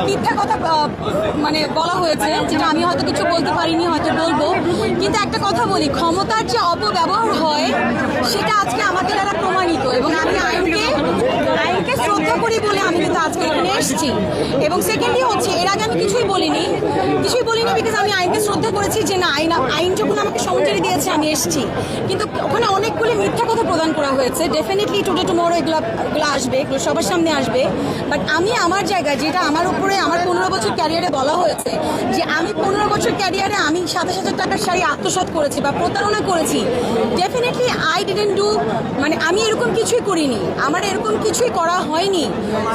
মিথ্যা কথা মানে বলা হয়েছে, যেটা আমি হয়তো কিছু বলতে পারিনি, হয়তো বলবো। কিন্তু একটা কথা বলি, ক্ষমতার যে অপব্যবহার হয় সেটা আজকে আমাদের দ্বারা প্রমাণিত, এবং আমি আইনকে শ্রদ্ধা করি বলে আমি কিন্তু আজকে এখানে এসেছি। এবং সেকেন্ডলি হচ্ছে, এর আগে আমি কিছুই বলিনি বিকজ আমি আইনকে শ্রদ্ধা করেছি যে না, আইন যখন আমাকে সমঝারি দিয়েছে আমি এসেছি। কিন্তু ওখানে অনেকগুলি মিথ্যা কথা প্রদান করা হয়েছে। ডেফিনেটলি টুডে টুমরো এগুলো আসবে, এগুলো সবার সামনে আসবে। বাট আমি আমার জায়গায়, যেটা আমার উপরে আমার 15 বছর ক্যারিয়ারে বলা হয়েছে, যে আমি 15 বছর ক্যারিয়ারে আমি 27,000 টাকার শাড়ি আত্মসাৎ করেছি বা প্রতারণা করেছি, ডেফিনেটলি আই ডিডন্ট ডু, মানে আমি এরকম কিছুই করিনি, আমার এরকম কিছুই করা হয়নি।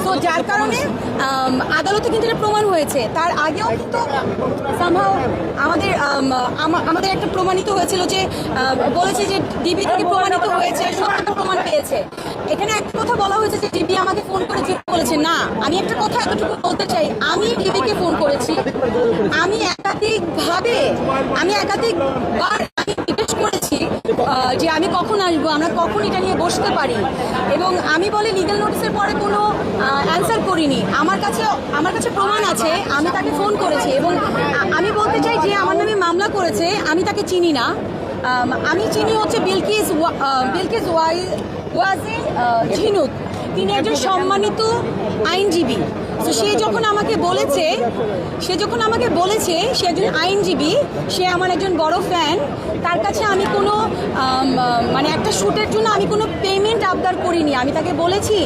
তো যার কারণে আদালতে কিন্তু এটা প্রমাণ হয়েছে। তার আগেও কিন্তু সামহাও আমাদের একটা প্রমাণিত হয়েছিল যে বলেছে যে ডিবি থেকে প্রমাণিত হয়েছে, সত্যতা প্রমাণ পেয়েছে। এখানে একটা কথা বলা হয়েছে যে ডিবি আমাকে ফোন করে বলেছে না। আমি একটা কথা এতটুকু বলতে চাই, আমি ডিবিকে ফোন করেছি, আমি একাধিকবার জিজ্ঞেস করেছি যে আমি কখন আসবো, আমরা কখন এটা নিয়ে বসতে পারি। এবং আমি বলি লিগ্যাল নোটিসের পরে কোনো অ্যান্সার করিনি। আমার কাছে প্রমাণ আছে, আমি তাকে ফোন করেছি। এবং আমি বলতে চাই যে আমার নামে মামলা করেছে, আমি তাকে চিনি না। আমি চিনি হচ্ছে বিলকিস ওয়াজিন ঝিনুক। তিনি একজন সম্মানিত আইনজীবী। তো সে যখন আমাকে বলেছে সে একজন আইনজীবী, সে আমার একজন বড় ফ্যান। তার কাছে আমি কোনো মানে একটা শ্যুটের জন্য আমি কোনো পেমেন্ট আবদার করিনি। আমি তাকে বলেছি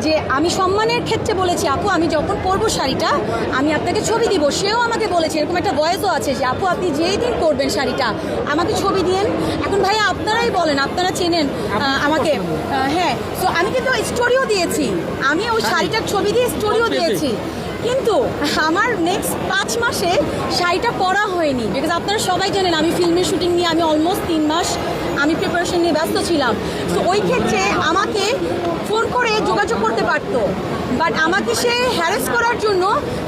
যে আমি সম্মানের ক্ষেত্রে বলেছি, আপু আমি যখন পরবো শাড়িটা আমি আপনাকে ছবি দিব। সেও আমাকে বলেছে, এরকম একটা ভয়েসও আছে যে আপু আপনি যেই দিন পরবেন শাড়িটা আমাকে ছবি দিয়েন। এখন ভাইয়া আপনারাই বলেন, আপনারা চেনেন আমাকে। হ্যাঁ, তো আমি কিন্তু স্টোরিও দিয়েছি, আমি ওই শাড়িটার ছবি দিয়ে স্টোরিও দিয়েছি। কিন্তু আমার নেক্সট 5 মাসে শাড়িটা পরা হয়নি, বিকজ আপনারা সবাই জানেন আমি ফিল্মের শুটিং নিয়ে আমি অলমোস্ট 3 মাস আমি প্রিপারেশন নিয়ে ব্যস্ত ছিলাম। তো ওই ক্ষেত্রে আমাকে ফোন করে যোগাযোগ করতে পারতো, বাট আমাকে সে হ্যারাস করার জন্য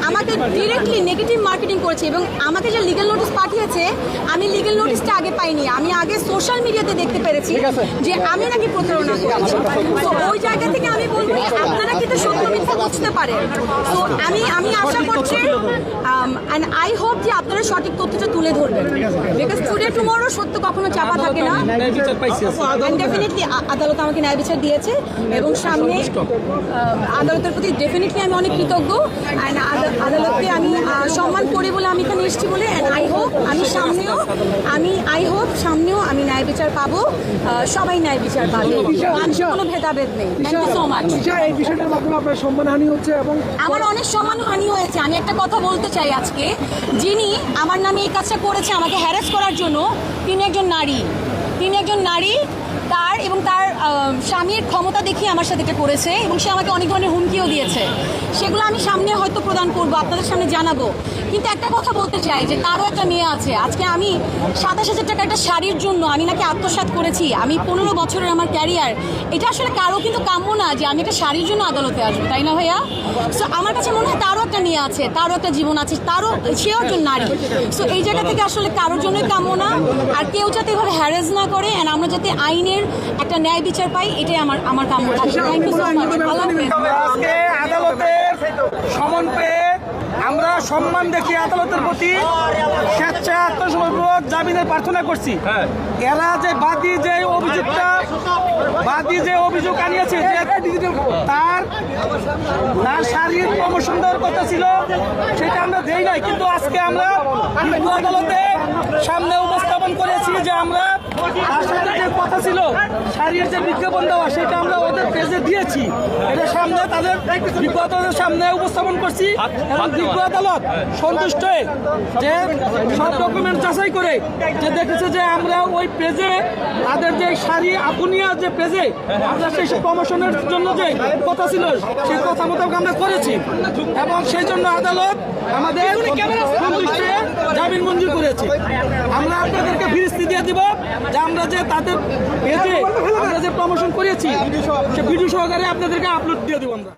আমাকে ডিরেক্টলি নেগেটিভ মার্কেটিং করেছে। এবং আমাকে যে লিগ্যাল নোটিস পাঠিয়েছে, আমি লিগ্যাল নোটিসটা আগে পাইনি, আমি আগে সোশ্যাল মিডিয়াতে দেখতে পেরেছি যে আমি নাকি প্রতারণা করেছি। তো ওই জায়গা থেকে আমি বলবো আপনারা কিন্তু সত্য মিথ্যা বুঝতে পারেন। তো আমি আশা করছি অ্যান্ড আই হোপ যে আপনারা সঠিক তথ্যটা তুলে ধরবেন, বিকজ টুডে টুমরো সত্য কখনো চাপা থাকে না। ডেফিনেটলি আদালত আমাকে ন্যায় বিচার দিয়েছে, এবং সামনে আদালতের প্রতি ডেফিনেটলি আমি অনেক কৃতজ্ঞ। অ্যান্ড আদালতকে আমি সম্মান করি বলে আমি এখানে এসেছি বলে। অ্যান্ড আই হোপ সামনেও আমি ন্যায় বিচার পাবো, সবাই ন্যায় বিচার পাবে, কোনো ভেদাভেদ নেই। Thank you so much. এই বিষয়টার মাধ্যমে আপনার সম্মানহানি হচ্ছে এবং আমার অনেক সম্মানহানি হয়েছে। আমি একটা কথা বলতে চাই, আজকে যিনি আমার নামে এই কাজটা করেছে আমাকে হ্যারাস করার জন্য, তিনি একজন নারী। তার স্বামীর ক্ষমতা দেখিয়ে আমার সাথে এটা করেছে, এবং সে আমাকে অনেক ধরনের হুমকিও দিয়েছে। সেগুলো আমি সামনে হয়তো প্রদান করবো, আপনাদের সামনে জানাবো। কিন্তু একটা কথা বলতে চাই যে তারও একটা মেয়ে আছে। আজকে আমি 27,000 টাকা একটা শাড়ির জন্য আমি নাকি আত্মসাৎ করেছি। আমি 15 বছরের আমার ক্যারিয়ার, এটা আসলে কারো কিন্তু কাম্য না যে আমি একটা শাড়ির জন্য আদালতে আসবো, তাই না ভাইয়া? সো আমার কাছে মনে হয় তারও একটা মেয়ে আছে, তারও একটা জীবন আছে, সেও একজন নারী। সো এই জায়গা থেকে আসলে কারোর জন্যই কাম্য না। আর কেউ যাতে এভাবে হ্যারেস না করে, অ্যান্ড আমরা যাতে আইনের একটা ন্যায় বিচার পাই, এটাই আমার কাম্য থাকে। Thank you so much. আজকে আদালতের সমন পেয়ে আমরা সম্মান দেখি আদালতের প্রতি, স্বেচ্ছায় আত্মসমর্পণ জামিনের প্রার্থনা করছি। এরা যে বাদী যে অভিযোগ আনিয়েছে, তার শারীরিক প্রমোশন দেওয়ার কথা ছিল, সেটা আমরা দেই নাই। কিন্তু আজকে আমরা আদালতে সামনে উপস্থাপন করেছি যে আমরা তার সাথে যে কথা ছিল শারীরিক যে বিজ্ঞাপন দেওয়া, সেটা আমরা ওদের পেজে দিয়েছি। এটা সামনে তাদের বিজ্ঞাপনের সামনে উপস্থাপন করছি, এবং বিজ্ঞ আদালত সন্তুষ্ট হয়ে যে সব ডকুমেন্ট যাচাই করে যে দেখেছে যে আমরা ওই পেজে তাদের যে শাড়ি আপুনিয়া যে পেজে আমরা সেই প্রমোশনের জন্য যে কথা ছিল সেই কথা মতো আমরা করেছি, এবং সেই জন্য আদালত আমাদের সন্তুষ্ট হয়ে জামিন মঞ্জুর করেছে। আমরা আপনাদেরকে ফিরিস্তি দিয়ে দিব যে আমরা যে তাদের পেজে আমরা যে প্রমোশন করেছি সে ভিডিও সহকারে আপনাদেরকে আপলোড দিয়ে দেবো আমরা।